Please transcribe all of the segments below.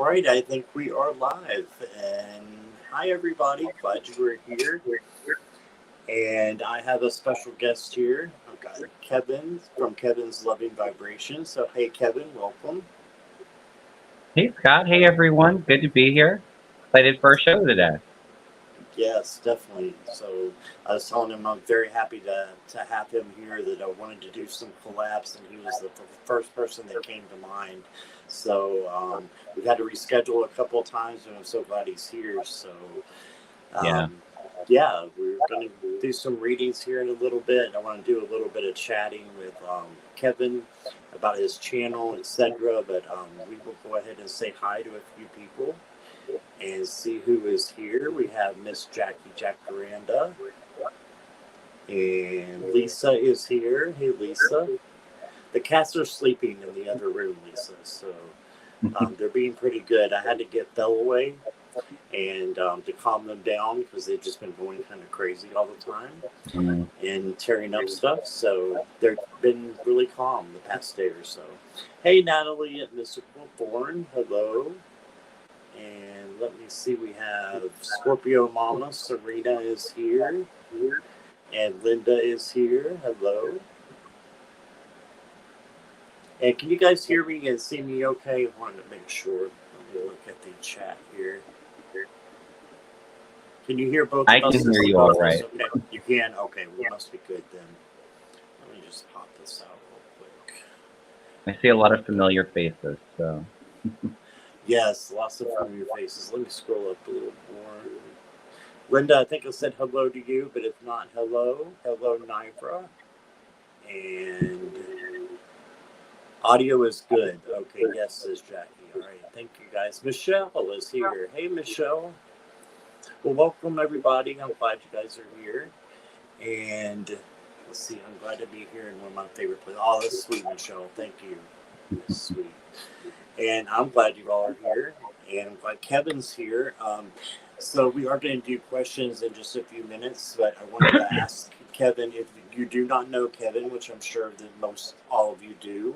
All right, I think we are live. And hi, everybody. Glad you were here. And I have a special guest here. I've got Kevin from Kevin's Loving Vibration. So, hey, Kevin, welcome. Hey Scott, hey everyone, good to be here. Excited for our show today. Yes, definitely. So, I was telling him I'm very happy to have him here, that I wanted to do some collabs, and he was the first person that came to mind. So, we've had to reschedule a couple of times, and I'm so glad he's here. So, Yeah. Um, yeah, we're going to do some readings here in a little bit. I want to do a little bit of chatting with Kevin about his channel, etc. But we will go ahead and say hi to a few people and see who is here. We have Miss Jackie Jacaranda, and Lisa is here. Hey, Lisa. The cats are sleeping in the other room, Lisa. So they're being pretty good. I had to get Belle away and to calm them down because they've just been going kind of crazy all the time Mm. and tearing up stuff. So they've been really calm the past day or so. Hey, Natalie at Mystical Thorn, hello. And let me see, we have Scorpio Mama, Serena is here, and Linda is here, hello. And can you guys hear me and see me okay? I wanted to make sure. Let me look at the chat here. Can you hear both I of can us? hear you all right. Okay, you can? Okay, we must be good then. Let me just pop this out real quick. I see a lot of familiar faces, so Yes, lots of familiar faces. Let me scroll up a little more. Linda, I think I said hello to you, but if not, hello. Hello, Nivra. And audio is good. Okay, yes, says Jackie. All right, thank you guys. Michelle is here. Hey, Michelle. Well, welcome everybody. I'm glad you guys are here. And let's see, I'm glad to be here in one of my favorite places. Oh, that's sweet, Michelle. Thank you. That's sweet. And I'm glad you all are here. And I'm glad Kevin's here. So we are going to do questions in just a few minutes, but I wanted to ask Kevin, if you do not know Kevin, which I'm sure that most all of you do,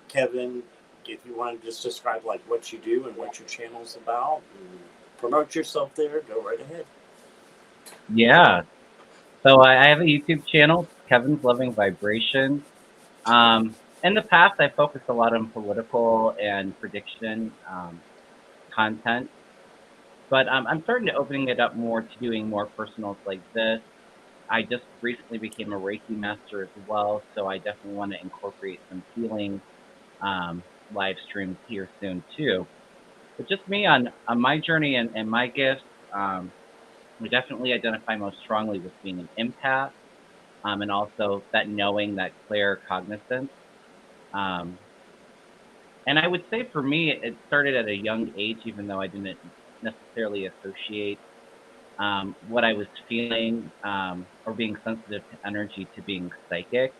Kevin, if you want to just describe like what you do and what your channel's about, and promote yourself there, go right ahead. yeah. So I have a YouTube channel, Kevin's Loving Vibration. In the past, I focused a lot on political and prediction content, but I'm starting to opening it up more to doing more personals like this. I just recently became a Reiki master as well, so I definitely want to incorporate some healing live streams here soon too. But just me on my journey and my gifts, we definitely identify most strongly with being an empath, and also that knowing, that clear cognizance. Um, and I would say for me, it started at a young age, even though I didn't necessarily associate what I was feeling or being sensitive to energy to being psychic.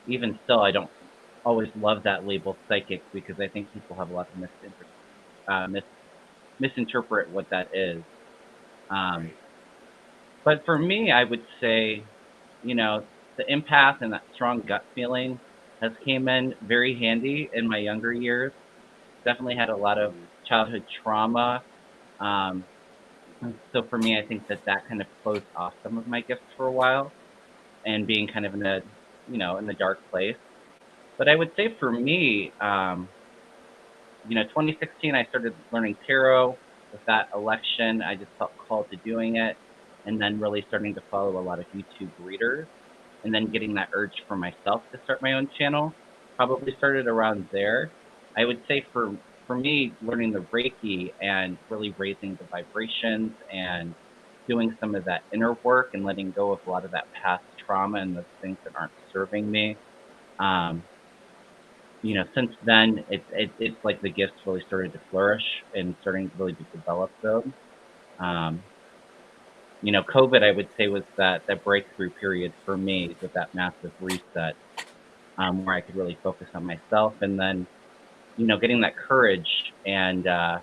Even still, I don't always love that label psychic because I think people have a lot of misinterpret what that is. Um, but for me, I would say, you know, the empath and that strong gut feeling has came in very handy in my younger years. Definitely had a lot of childhood trauma. Um, so for me, I think that kind of closed off some of my gifts for a while and being kind of in a, in the dark place. But I would say for me, 2016, I started learning tarot. With that election, I just felt called to doing it, and then really starting to follow a lot of YouTube readers, and then getting that urge for myself to start my own channel. Probably started around there. I would say for me, learning the Reiki and really raising the vibrations and doing some of that inner work and letting go of a lot of that past trauma and those things that aren't serving me. Um, since then, it's like the gifts really started to flourish and starting to really to develop them. Um, COVID, I would say, was that breakthrough period for me with that massive reset, where I could really focus on myself, and then, getting that courage and to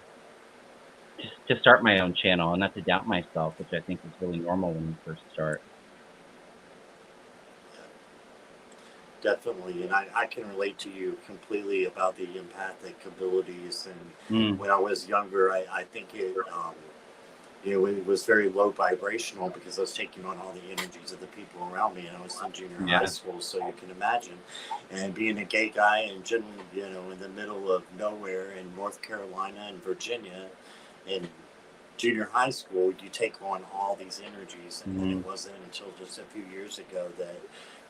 start my own channel and not to doubt myself, which I think is really normal when you first start. definitely. And I can relate to you completely about the empathic abilities. And Mm, when I was younger, I think it was very low vibrational because I was taking on all the energies of the people around me, and I was in junior high yeah. school, so you can imagine. And being a gay guy and generally, in the middle of nowhere in North Carolina and Virginia, in junior high school, you take on all these energies, and then Mm, it wasn't until just a few years ago that,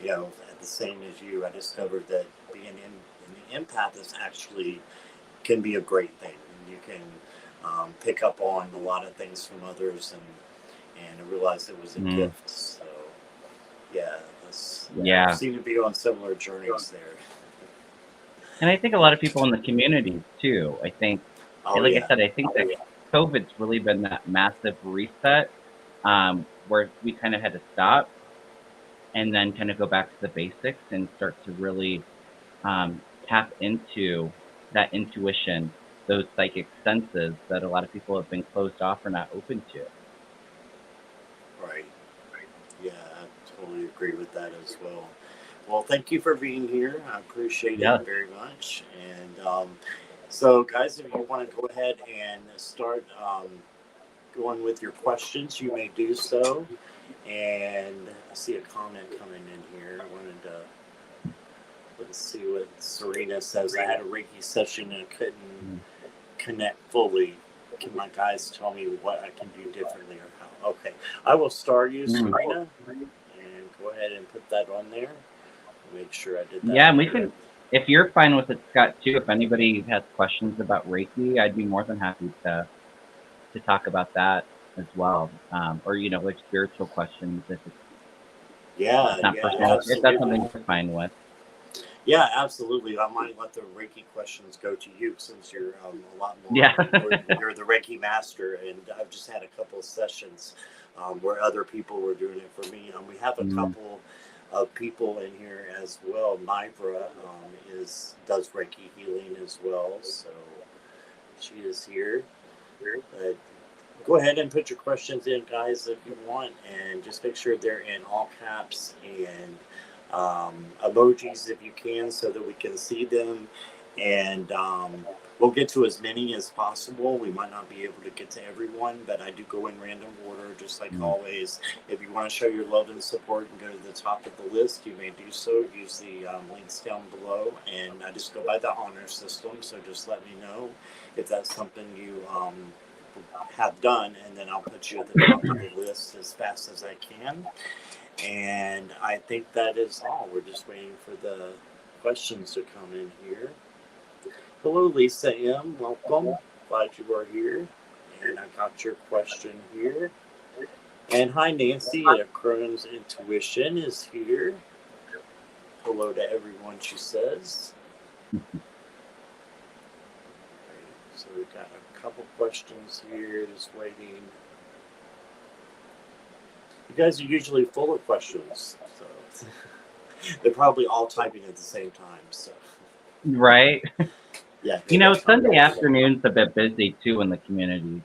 at the same as you, I discovered that being in the empath is actually can be a great thing. You can pick up on a lot of things from others, and I realized it was a mm, gift. So yeah, we yeah. seem to be on similar journeys there. And I think a lot of people in the community too. I think, Oh like I yeah, said, I think that COVID's really been that massive reset, where we kind of had to stop and then kind of go back to the basics and start to really tap into that intuition, those psychic senses that a lot of people have been closed off or not open to. right. Yeah, I totally agree with that as well. Well, thank you for being here. I appreciate it Yeah. very much. And so, guys, if you want to go ahead and start going with your questions, you may do so. And I see a comment coming in here. I wanted to let's see what Serena says. I had a Reiki session and I couldn't Mm. connect fully. Can my guys tell me what I can do differently or how? Okay, I will start you, Mm. Serena, and go ahead and put that on there. Make sure I did that Yeah, and we right. can, if you're fine with it, Scott, too, if anybody has questions about Reiki, I'd be more than happy to talk about that as well. Or, like spiritual questions if Yeah, it's not yeah, personal, if that's absolutely. something you're fine with. Yeah, absolutely. I might let the Reiki questions go to you since you're a lot more. Yeah. You're the Reiki master, and I've just had a couple of sessions where other people were doing it for me. We have a Mm. couple of people in here as well. Nivra does Reiki healing as well, so she is here. But go ahead and put your questions in, guys, if you want, and just make sure they're in all caps and emojis if you can, so that we can see them. And we'll get to as many as possible. We might not be able to get to everyone, but I do go in random order, just like Mm. always. If you want to show your love and support and go to the top of the list, you may do so. Use the links down below, and I just go by the honor system. So just let me know if that's something you have done, and then I'll put you at the top of the list as fast as I can. And I think that is all. We're just waiting for the questions to come in here. Hello, Lisa M. Welcome. Glad you are here. And I got your question here. And hi, Nancy at Crohn's Intuition is here. Hello to everyone, she says. So we've got a couple questions here, just waiting. You guys are usually full of questions, so they're probably all typing at the same time. So Right. yeah, Sunday afternoon's a bit busy too in the community.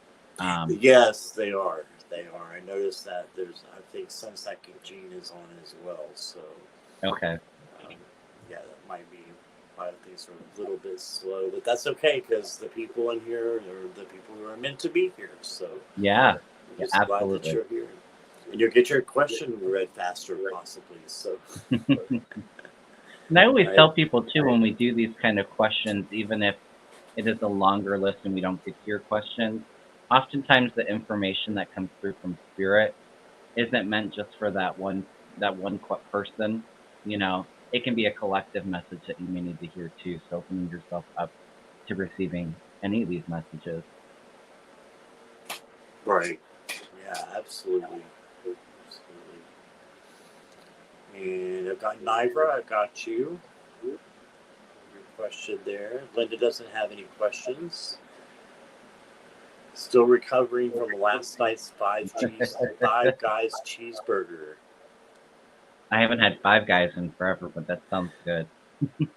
Yes, they are. They are. I noticed that I think Sunpsychic Gene is on as well. So Okay. yeah, that might be why things are a little bit slow, but that's okay because the people in here are the people who are meant to be here. So Yeah. I'm Yeah, just glad that absolutely. you're here. And you'll get your question read faster, possibly. So, And I always right. tell people too when we do these kind of questions, even if it is a longer list and we don't get to your questions, oftentimes the information that comes through from spirit isn't meant just for that one person. It can be a collective message that you may need to hear too. So opening yourself up to receiving any of these messages. Right. Yeah, absolutely. Absolutely. And I've got Nivra, I've got you. Your question there. Linda doesn't have any questions. Still recovering from last night's Five Guys cheeseburger. I haven't had Five Guys in forever, but that sounds good.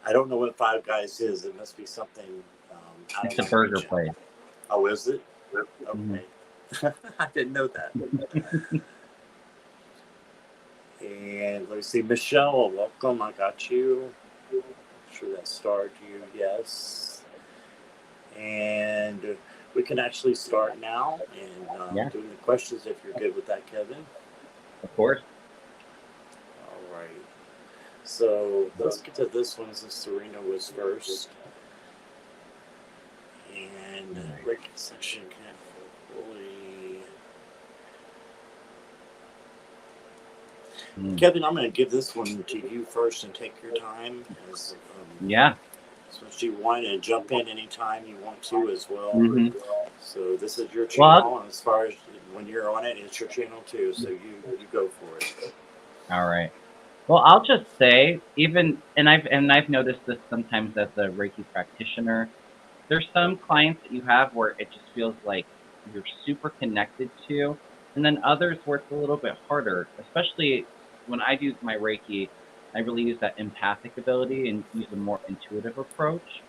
I don't know what Five Guys is. It must be something out It's of a my burger region. place. Oh, is it? Mhm. Okay. I didn't know that. And let's see, Michelle, welcome. I got you. Make sure that starred you. Yes. And we can actually start now and Yeah, doing the questions if you're good with that, Kevin. of course. All right. So let's get to this one since Serena was first. And Reiki section can't fully. Kevin, I'm going to give this one to you first and take your time. As, Yeah. so you want to jump in anytime you want to as well. Mm-hmm. So this is your Well, channel, and as far as when you're on it, it's your channel too. So you go for it. all right. Well, I'll just say, I've noticed this sometimes as a Reiki practitioner. There's some clients that you have where it just feels like you're super connected to, and then others where it's a little bit harder. Especially when I do my Reiki, I really use that empathic ability and use a more intuitive approach.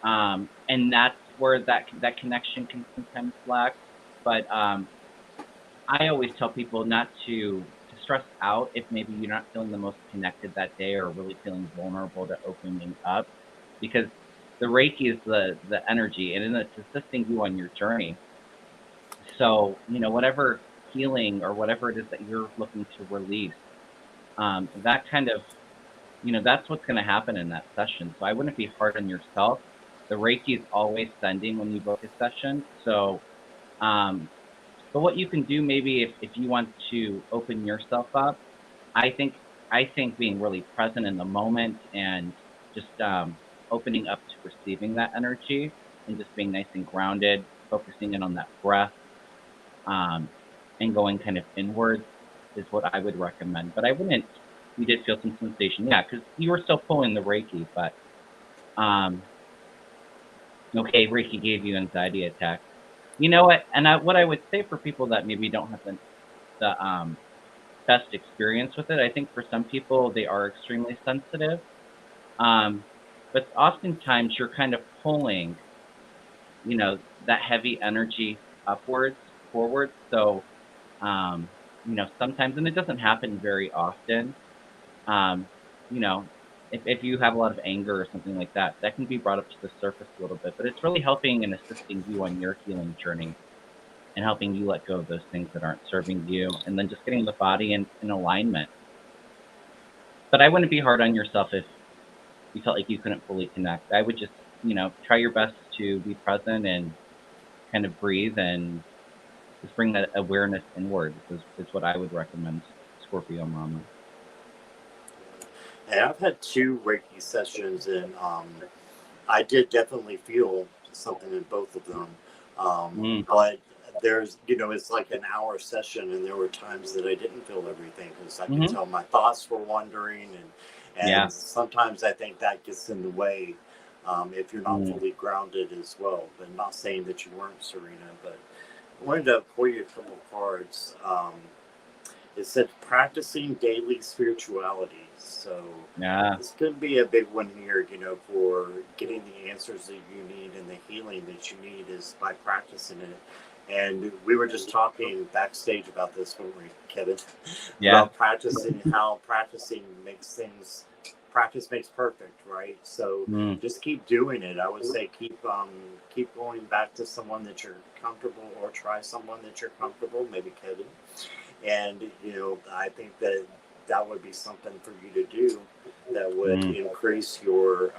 And that's where that connection can sometimes lack. But I always tell people not to stress out if maybe you're not feeling the most connected that day or really feeling vulnerable to opening up, because the Reiki is the energy and it's assisting you on your journey. So whatever healing or whatever it is that you're looking to release, that kind of that's what's going to happen in that session. So I wouldn't be hard on yourself. The Reiki is always sending when you book a session. So um, but what you can do maybe if you want to open yourself up, I think being really present in the moment and just opening up to receiving that energy and just being nice and grounded, focusing in on that breath, um, and going kind of inwards is what I would recommend. But I wouldn't. You did feel some sensation, yeah, because you were still pulling the Reiki, but um, okay, Reiki gave you anxiety attack. You know what? And what I would say for people that maybe don't have the best experience with it, I think for some people they are extremely sensitive. Um, but oftentimes you're kind of pulling, that heavy energy upwards, forward. So, um, sometimes, and it doesn't happen very often, um, you know, if you have a lot of anger or something like that, that can be brought up to the surface a little bit. But it's really helping and assisting you on your healing journey and helping you let go of those things that aren't serving you, and then just getting the body in alignment. But I wouldn't be hard on yourself if you felt like you couldn't fully connect. I would just, try your best to be present and kind of breathe and just bring that awareness inward is what I would recommend, Scorpio Mama. And I've had two Reiki sessions, and I did definitely feel something in both of them. But there's, it's like an hour session, and there were times that I didn't feel everything because I could tell my thoughts were wandering, and sometimes I think that gets in the way if you're not fully grounded as well. But not saying that you weren't, Serena, but I wanted to pull you a couple of cards. It said practicing daily spirituality. So this could be a big one here, for getting the answers that you need and the healing that you need is by practicing it. And we were just talking backstage about this, weren't we, Kevin? About practicing, how practice makes perfect, right? So just keep doing it. I would say keep going back to someone that you're comfortable, or try someone that you're comfortable, maybe Kevin. And I think that would be something for you to do that would increase your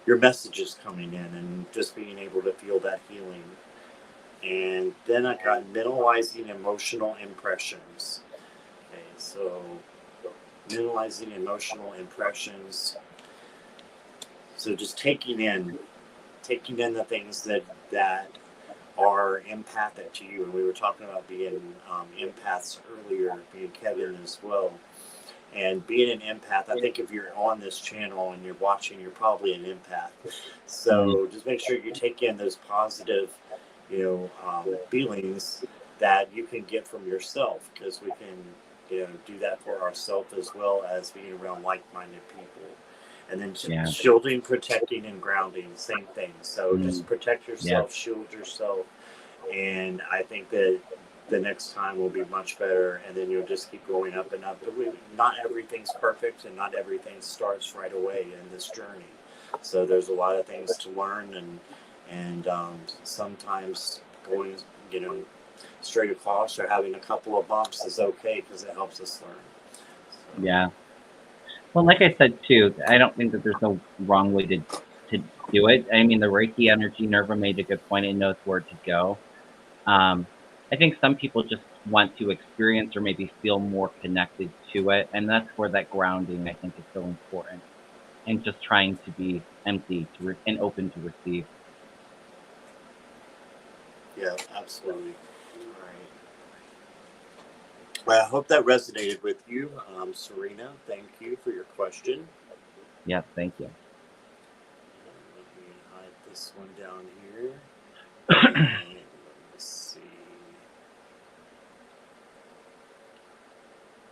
messages coming in and just being able to feel that healing. And then I got minimalizing emotional impressions. Okay, so minimalizing emotional impressions. So just taking in the things that are empathic to you. And we were talking about being empaths earlier, being Kevin as well. And being an empath, I think if you're on this channel and you're watching, you're probably an empath. So just make sure you take in those positive, feelings that you can get from yourself, because we can, do that for ourselves as well as being around like-minded people. And then shielding, protecting, and grounding, same thing. So just protect yourself, shield yourself. And I think that the next time will be much better, and then you'll just keep going up and up. But not everything's perfect, and not everything starts right away in this journey. So there's a lot of things to learn, and sometimes going, straight across or having a couple of bumps is okay because it helps us learn. So, Yeah. Well, like I said too, I don't think that there's no wrong way to do it. I mean, the Reiki energy, Nerva made a good point. It knows where to go. I think some people just want to experience or maybe feel more connected to it, and that's where that grounding I think is so important. And just trying to be empty and open to receive. yeah, absolutely. All right. Well, I hope that resonated with you, Serena. Thank you for your question. Yeah, thank you. Let me hide this one down here. And let's see.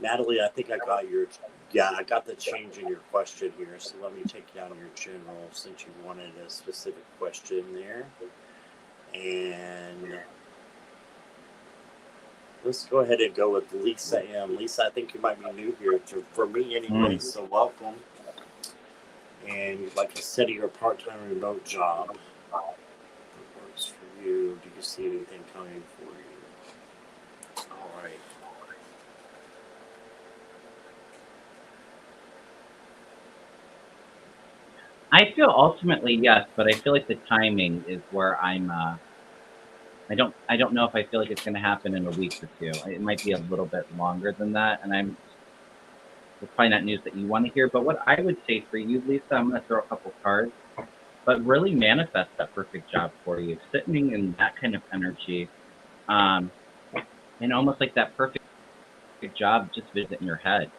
Natalie, I think I got I got the change in your question here. So let me take you out of your general since you wanted a specific question there. And let's go ahead and go with Lisa M. Lisa, I think you might be new here for me anyway, so welcome. And like I said, your part-time remote job works for you. Do you see anything coming for you? All right. I feel ultimately yes, but I feel like the timing is where I'm. I don't know if I feel like it's going to happen in a week or two. It might be a little bit longer than that, and it's probably not news that you want to hear. But what I would say for you, Lisa, I'm going to throw a couple cards, but really manifest that perfect job for you, sitting in that kind of energy, and almost like that perfect job just visit in your head.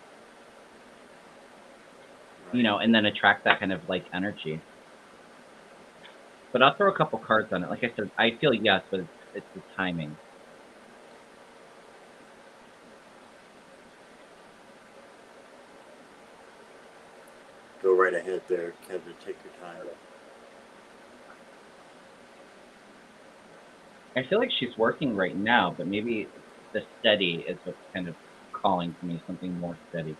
And then attract that kind of like energy. But I'll throw a couple cards on it. Like I said, I feel yes, but it's the timing. Go right ahead there, Kevin. Take your time. I feel like she's working right now, but maybe the steady is what's kind of calling to me, something more steady.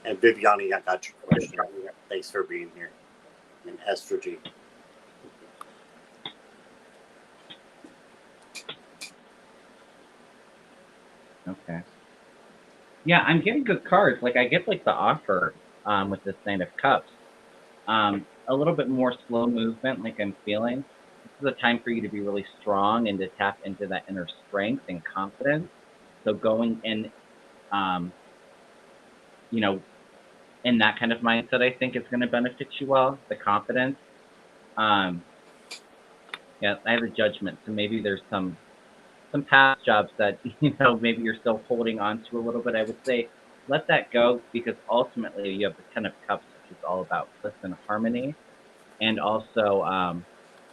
And Viviani, I got your question. Thanks for being here. And Esther G. Okay. Yeah, I'm getting good cards. Like I get like the offer with this Knight of Cups. A little bit more slow movement, like I'm feeling. This is a time for you to be really strong and to tap into that inner strength and confidence. So going in, in that kind of mindset, I think is going to benefit you well. The confidence. Yeah, I have a judgment, so maybe there's some past jobs that maybe you're still holding on to a little bit. I would say let that go because ultimately you have the Ten of Cups, which is all about bliss and harmony, and also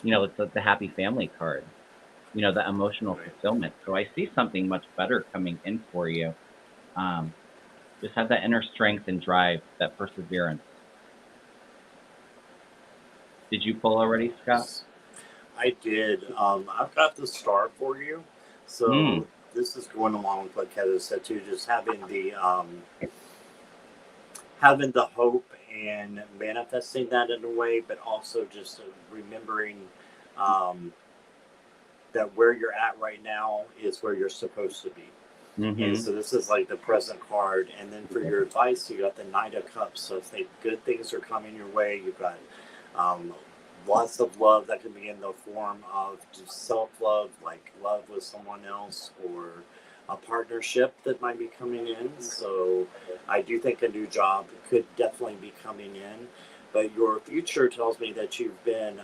it's the happy family card. The emotional fulfillment. So I see something much better coming in for you. Just have that inner strength and drive, that perseverance. Did you pull already, Scott? I did. I've got the star for you. So this is going along with what Kevin said too. Just having the hope and manifesting that in a way, but also just remembering that where you're at right now is where you're supposed to be. Mm-hmm. And so this is like the present card. And then for your advice, you got the Knight of Cups. So if good things are coming your way, you've got lots of love that can be in the form of just self-love, like love with someone else, or a partnership that might be coming in. So I do think a new job could definitely be coming in. But your future tells me that you've been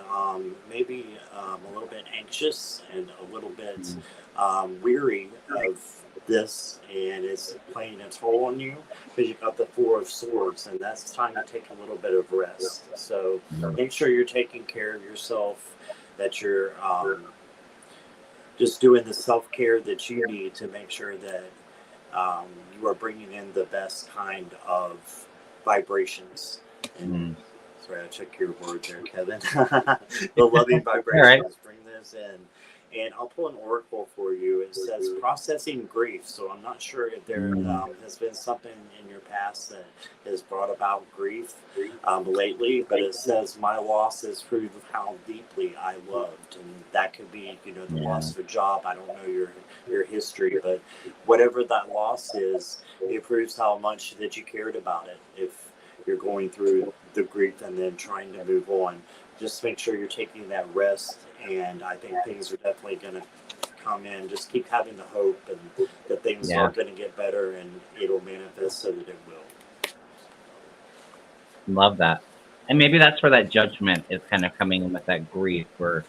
maybe a little bit anxious and a little bit weary of this, and it's playing a toll on you because you've got the Four of Swords, and that's time to take a little bit of rest. So make sure you're taking care of yourself, that you're just doing the self-care that you need to make sure that you are bringing in the best kind of vibrations. And sorry, I check your word there, Kevin. The loving vibrations. Right. Bring is, and I'll pull an oracle for you. It says processing grief. So I'm not sure if there has been something in your past that has brought about grief lately, but it says my loss has proved how deeply I loved, and that could be, you know, the loss of a job. I don't know your history, but whatever that loss is, it proves how much that you cared about it. If you're going through the grief and then trying to move on, just make sure you're taking that rest, and I think things are definitely going to come in. Just keep having the hope and that things are going to get better, and it'll manifest so that it will. Love that. And maybe that's where that judgment is kind of coming in with that grief, where,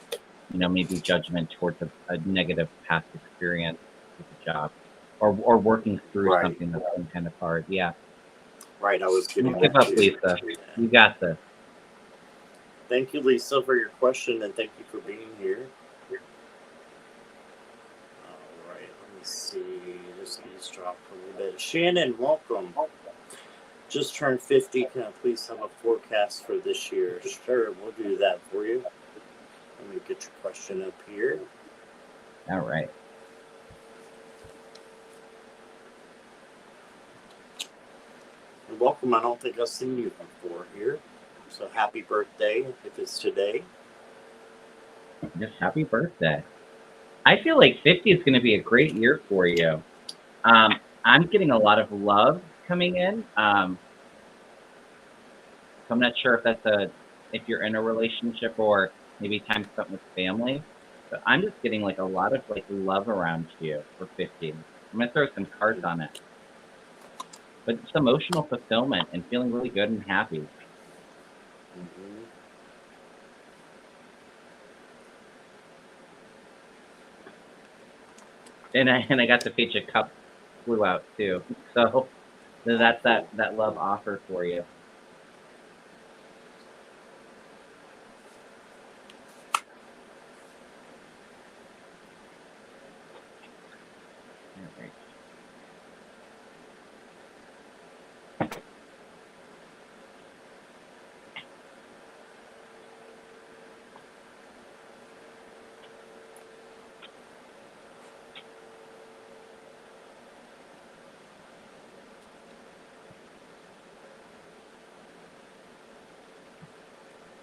you know, maybe judgment towards a negative past experience with the job, or working through something that's been kind of hard. Yeah. Right. I was getting Don't give up, Lisa. You got this. Thank you, Lisa, for your question, and thank you for being here. All right, let me see. Just eavesdrop a little bit. Shannon, welcome. Just turned 50. Can I please have a forecast for this year? Sure, we'll do that for you. Let me get your question up here. All right. And welcome. I don't think I've seen you before here. So happy birthday if it's today. Just happy birthday. I feel like 50 is going to be a great year for you. I'm getting a lot of love coming in. So I'm not sure if that's if you're in a relationship or maybe time spent with family, but I'm just getting like a lot of like love around you for 50. I'm going to throw some cards on it. But it's emotional fulfillment and feeling really good and happy. Mm-hmm. And I got the Page of Cups flew out too. So that's that love offer for you. All right.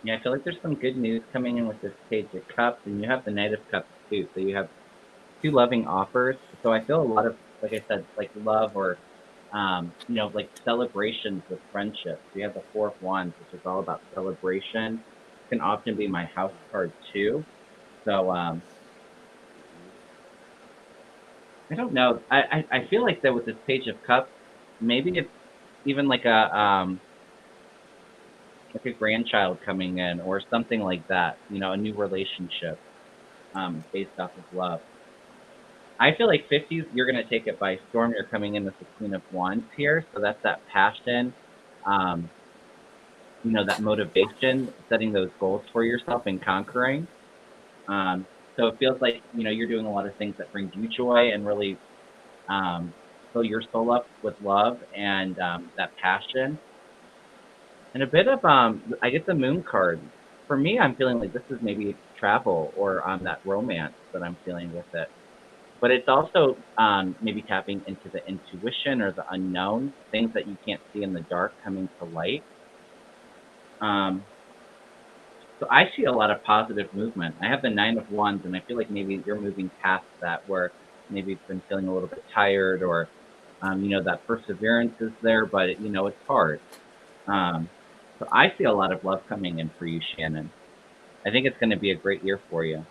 Yeah, I feel like there's some good news coming in with this Page of Cups, and you have the Knight of Cups too. So you have two loving offers. So I feel a lot of, like I said, like love or, you know, like celebrations with friendships. You have the Four of Wands, which is all about celebration. Can often be my house card too. So I don't know. I feel like that with this Page of Cups, maybe it's even like a grandchild coming in or something like that, you know, a new relationship based off of love. I feel like 50s, you're going to take it by storm. You're coming in with the Queen of Wands here. So that's that passion, you know, that motivation, setting those goals for yourself and conquering. So it feels like, you know, you're doing a lot of things that bring you joy and really fill your soul up with love and that passion. And a bit of, I get the Moon card. For me, I'm feeling like this is maybe travel or that romance that I'm feeling with it. But it's also maybe tapping into the intuition or the unknown, things that you can't see in the dark coming to light. So I see a lot of positive movement. I have the Nine of Wands, and I feel like maybe you're moving past that where maybe you've been feeling a little bit tired or, you know, that perseverance is there, but, you know, it's hard. So I see a lot of love coming in for you, Shannon. I think it's going to be a great year for you.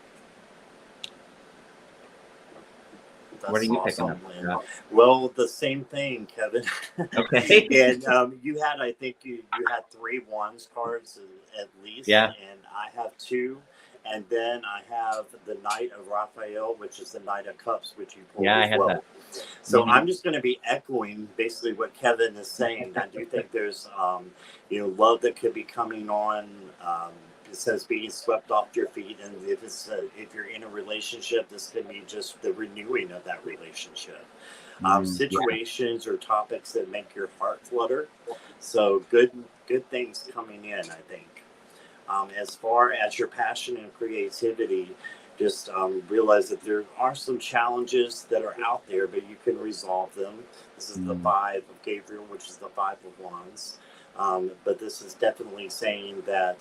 That's what are you awesome, picking up? Well, the same thing, Kevin. Okay. And you had, I think you had 3 Wands cards at least. Yeah. And I have 2. And then I have the Knight of Raphael, which is the Knight of Cups, which you pulled I as had well. that. So I'm just going to be echoing basically what Kevin is saying. I do think there's, you know, love that could be coming on. It says being swept off your feet, and if you're in a relationship, this could be just the renewing of that relationship. Situations or topics that make your heart flutter. So good things coming in, I think. As far as your passion and creativity, just realize that there are some challenges that are out there, but you can resolve them. This is the Five of Gabriel, which is the Five of Wands. But this is definitely saying that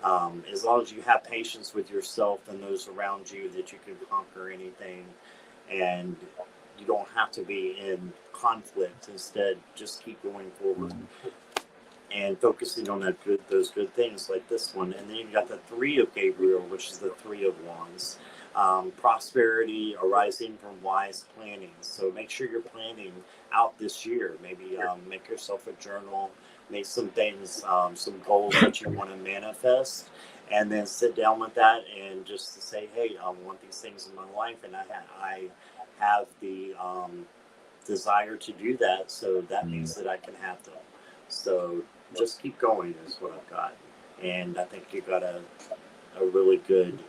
as long as you have patience with yourself and those around you, that you can conquer anything, and you don't have to be in conflict. Instead, just keep going forward and focusing on those good things like this one. And then you've got the Three of Gabriel, which is the Three of Wands. Prosperity arising from wise planning. So make sure you're planning out this year. Maybe make yourself a journal, make some things, some goals that you want to manifest, and then sit down with that and just to say, hey, I want these things in my life, and I have the desire to do that. So that means that I can have them. So just keep going is what I've got. And I think you got a really good,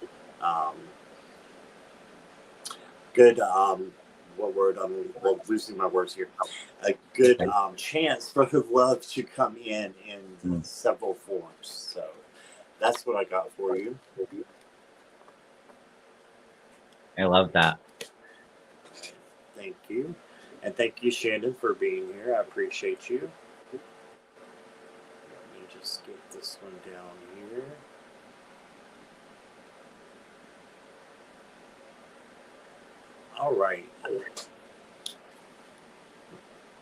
what word? I'm losing my words here. A good chance for the love to come in several forms. So that's what I got for you. I love that. Thank you. And thank you, Shannon, for being here. I appreciate you. Let me just get this one down here. All right.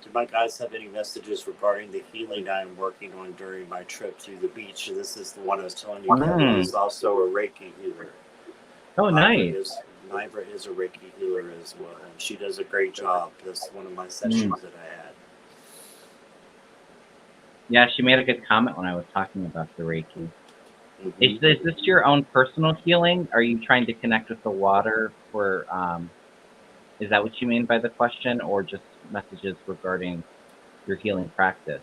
Do my guys have any messages regarding the healing I'm working on during my trip to the beach? This is the one I was telling you. Kevin is also a Reiki healer. Oh, nice. Nivra is a Reiki healer as well, and she does a great job. That's one of my sessions that I had. Yeah, she made a good comment when I was talking about the Reiki. Is this your own personal healing? Are you trying to connect with the water for, is that what you mean by the question, or just messages regarding your healing practice?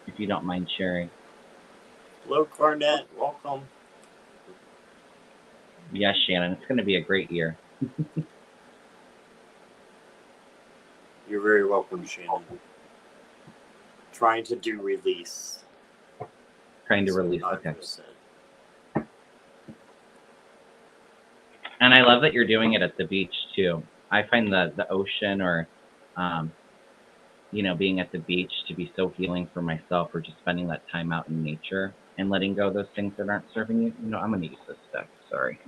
If you don't mind sharing. Hello, Carnett. Welcome. Yes, Shannon. It's going to be a great year. You're very welcome, Shannon. Trying to do release. Trying to release. Okay. And I love that you're doing it at the beach too. I find the ocean or, being at the beach to be so healing for myself, or just spending that time out in nature and letting go of those things that aren't serving you. I'm going to use this deck. Sorry.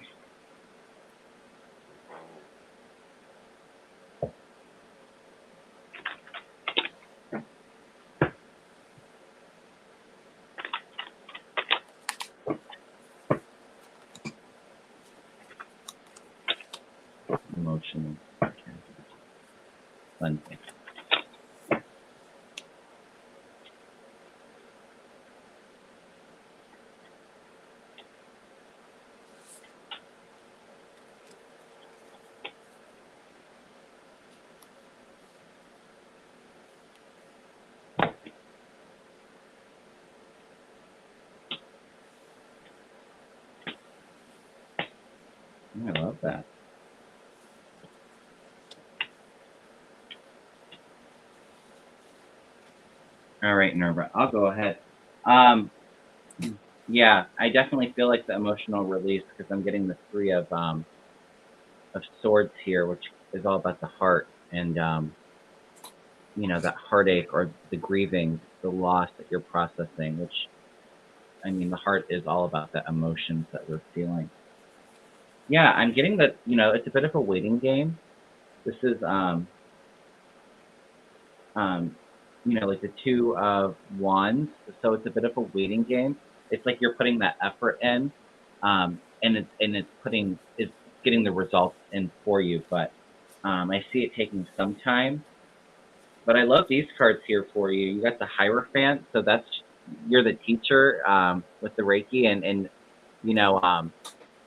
Emotional. Cleansing. I love that. All right, Nerva, I'll go ahead. Yeah, I definitely feel like the emotional release, because I'm getting the Three of Swords here, which is all about the heart and, that heartache or the grieving, the loss that you're processing, which, the heart is all about the emotions that we're feeling. Yeah, I'm getting that, it's a bit of a waiting game. This is, like the Two of Wands. So it's a bit of a waiting game. It's like you're putting that effort in, and it's getting the results in for you. But I see it taking some time. But I love these cards here for you. You got the Hierophant, so you're the teacher with the Reiki, and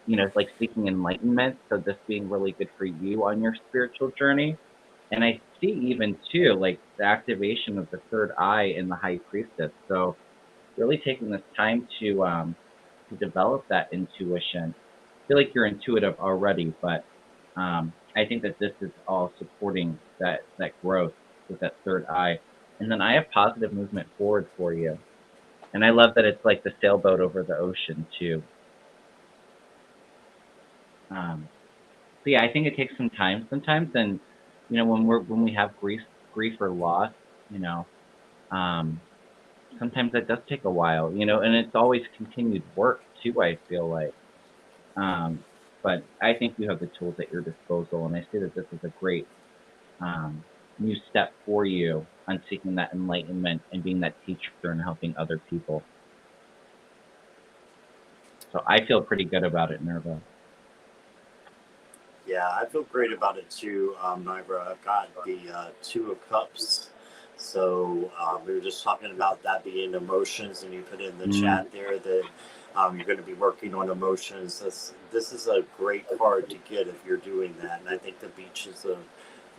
it's like seeking enlightenment. So this being really good for you on your spiritual journey. And I see even too, like the activation of the third eye in the High Priestess. So really taking this time to develop that intuition. I feel like you're intuitive already, but I think that this is all supporting that growth with that third eye. And then I have positive movement forward for you. And I love that it's like the sailboat over the ocean too. Um, so yeah, I think it takes some time sometimes, and when we have grief or loss, you know, um, sometimes that does take a while, and it's always continued work too. I feel like, um, but I think you have the tools at your disposal, and I see that this is a great um, new step for you on seeking that enlightenment and being that teacher and helping other people. So I feel pretty good about it, Nerva. Yeah, I feel great about it too, Nibra. I've got the Two of Cups. So we were just talking about that being emotions, and you put in the Mm, chat there that you're going to be working on emotions. This is a great card to get if you're doing that, and I think the beach is a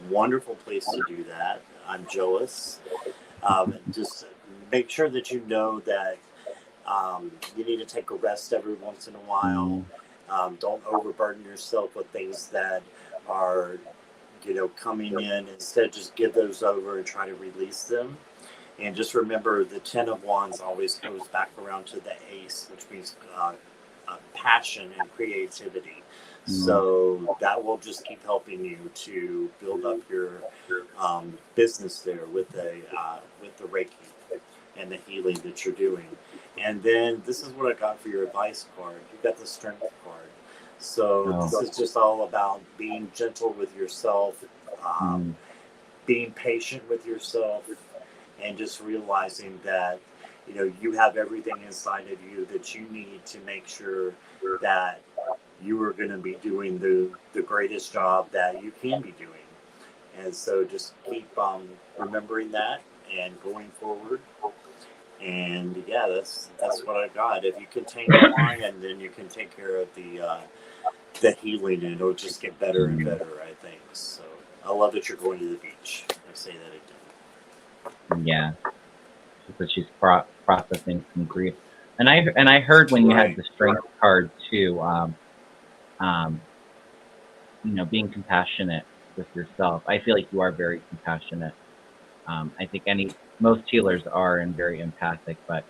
wonderful place to do that. I'm jealous. Just make sure that you know that you need to take a rest every once in a while. mm, Don't overburden yourself with things that are, coming in. Instead, just give those over and try to release them. And just remember, the Ten of Wands always goes back around to the Ace, which means passion and creativity. mm, So that will just keep helping you to build up your business there with the Reiki and the healing that you're doing. And then this is what I got for your advice card. You got the strength card. So oh, this is just all about being gentle with yourself, um, mm, being patient with yourself, and just realizing that you have everything inside of you that you need to make sure that you are going to be doing the greatest job that you can be doing. And so just keep remembering that and going forward. And yeah, that's what I got. If you contain the lion, then you can take care of the healing, and it'll just get better and mm, better. I think so. I love that you're going to the beach. I say that again. yeah. So she's processing some grief, and I heard when you had Right. the strength card too. Um, being compassionate with yourself. I feel like you are very compassionate. I think most healers are and very empathic, but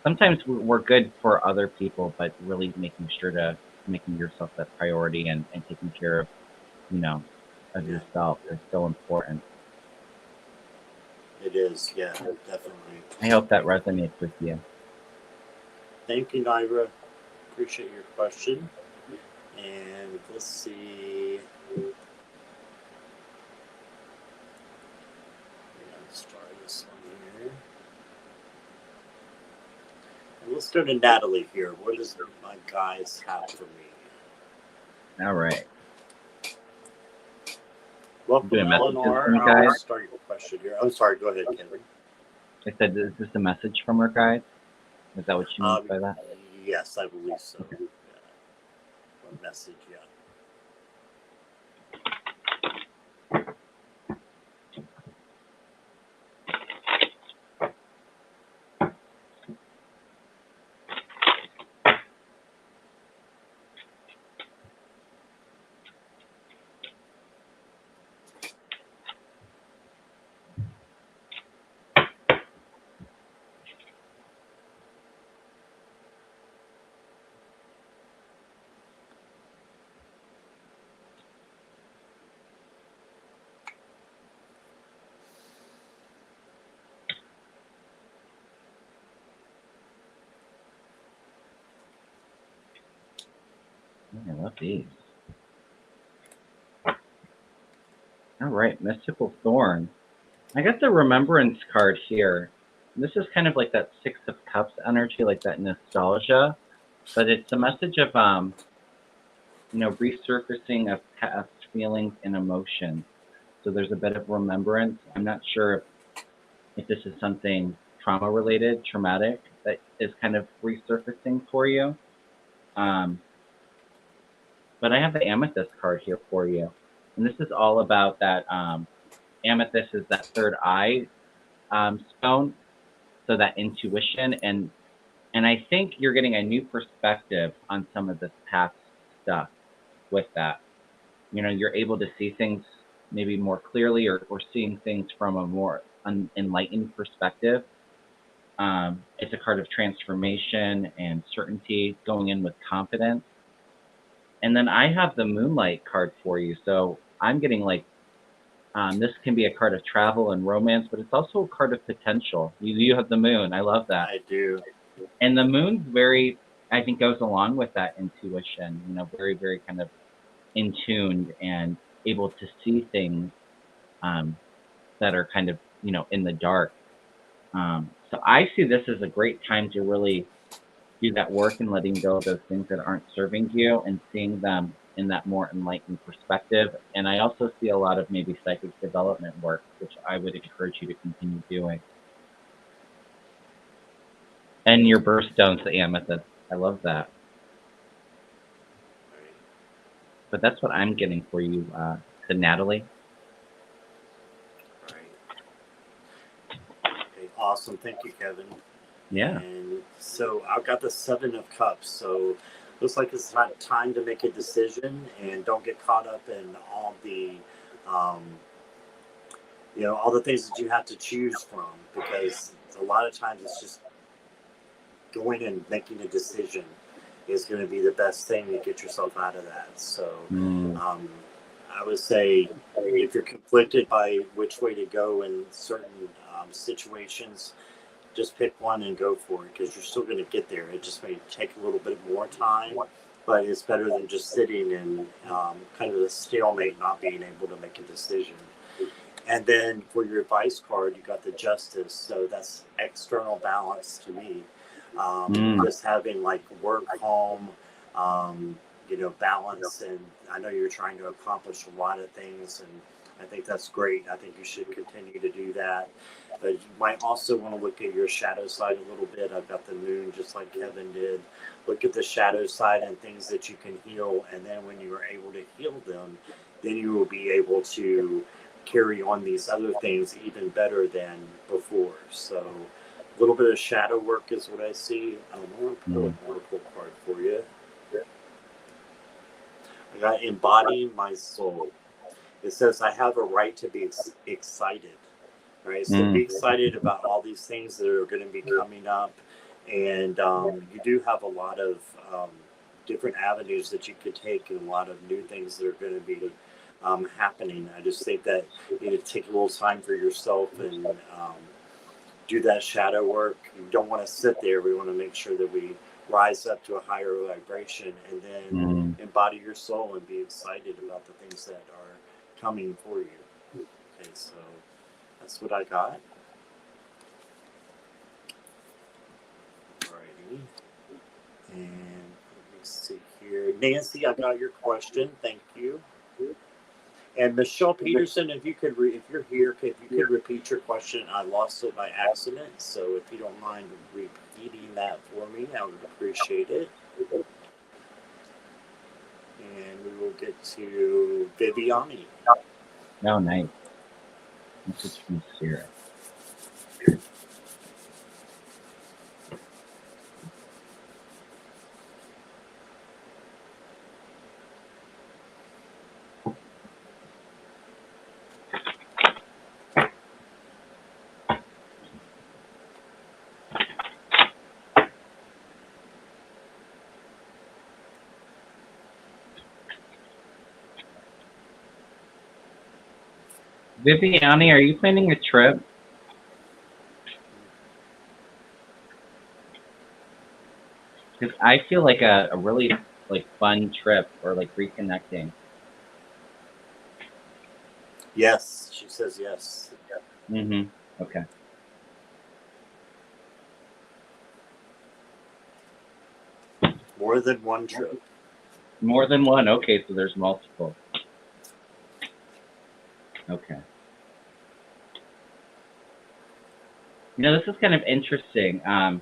sometimes we're good for other people, but really making sure to making yourself that priority and taking care of you know of Yeah, yourself is so important. it is. Yeah, definitely. I hope that resonates with you. Thank you, Naira. Appreciate your question. And let's see. Let's try this one here. And let's go to Natalie here. What does my guys have for me? All right. Welcome, Doing messages Eleanor. from your I'll guide. start your question here. I'm sorry. Go ahead, Kevin. I said, is this a message from our guide? Is that what you mean Um, by that? yes, I believe so. Okay. A message, yeah. I love these. All right, Mystical Thorn. I got the Remembrance card here. This is kind of like that Six of Cups energy, like that nostalgia, but it's a message of resurfacing of past feelings and emotions. So there's a bit of remembrance. I'm not sure if this is something trauma related, traumatic that is kind of resurfacing for you. Um, but I have the Amethyst card here for you, and this is all about that. Amethyst is that third eye stone, so that intuition and I think you're getting a new perspective on some of this past stuff with that. You're able to see things maybe more clearly or seeing things from a more enlightened perspective. It's a card of transformation and certainty, going in with confidence. And then I have the Moonlight card for you. So I'm getting like this can be a card of travel and romance, but it's also a card of potential. You have the Moon. I love that. I do. And the Moon's very, I think, goes along with that intuition. Very, very kind of in tuned and able to see things um, that are kind of in the dark. So I see this as a great time to really do that work and letting go of those things that aren't serving you and seeing them in that more enlightened perspective. And I also see a lot of maybe psychic development work, which I would encourage you to continue doing. And your birthstone's the amethyst. I love that. But that's what I'm getting for you, to Natalie. Okay, awesome. Thank you, Kevin. Yeah. And so I've got the Seven of Cups. So looks like it's not time to make a decision, and don't get caught up in all the, all the things that you have to choose from, because a lot of times it's just going and making a decision is going to be the best thing to get yourself out of that. So I would say if you're conflicted by which way to go in certain situations, just pick one and go for it, because you're still going to get there. It just may take a little bit more time, but it's better than just sitting in kind of a stalemate, not being able to make a decision. And then for your advice card, you got the Justice. So that's external balance to me. Just having like work, home, balance. And I know you're trying to accomplish a lot of things, and I think that's great. I think you should continue to do that. But you might also want to look at your shadow side a little bit. I've got the Moon, just like Kevin did. Look at the shadow side and things that you can heal. And then when you are able to heal them, then you will be able to carry on these other things even better than before. So a little bit of shadow work is what I see. I want to pull an oracle card for you. I got Embodying My Soul. It says, I have a right to be excited. Right? So be excited about all these things that are going to be coming up. And you do have a lot of different avenues that you could take, and a lot of new things that are going to be happening. I just think that you need to take a little time for yourself and do that shadow work. You don't want to sit there. We want to make sure that we rise up to a higher vibration, and then embody your soul and be excited about the things that are coming for you. Okay, so that's what I got. Alrighty. And let me see here. Nancy, I got your question. Thank you. And Michelle Peterson, if you could, if you're here, if you could repeat your question. I lost it by accident, so if you don't mind repeating that for me, I would appreciate it. And we will get to Viviani. Oh, nice. Message from Spirit. Viviani, are you planning a trip? Because I feel like a really fun trip, or like reconnecting. Yes, she says yes. Okay. More than one trip. More than one. Okay, so there's multiple. Okay. This is kind of interesting. I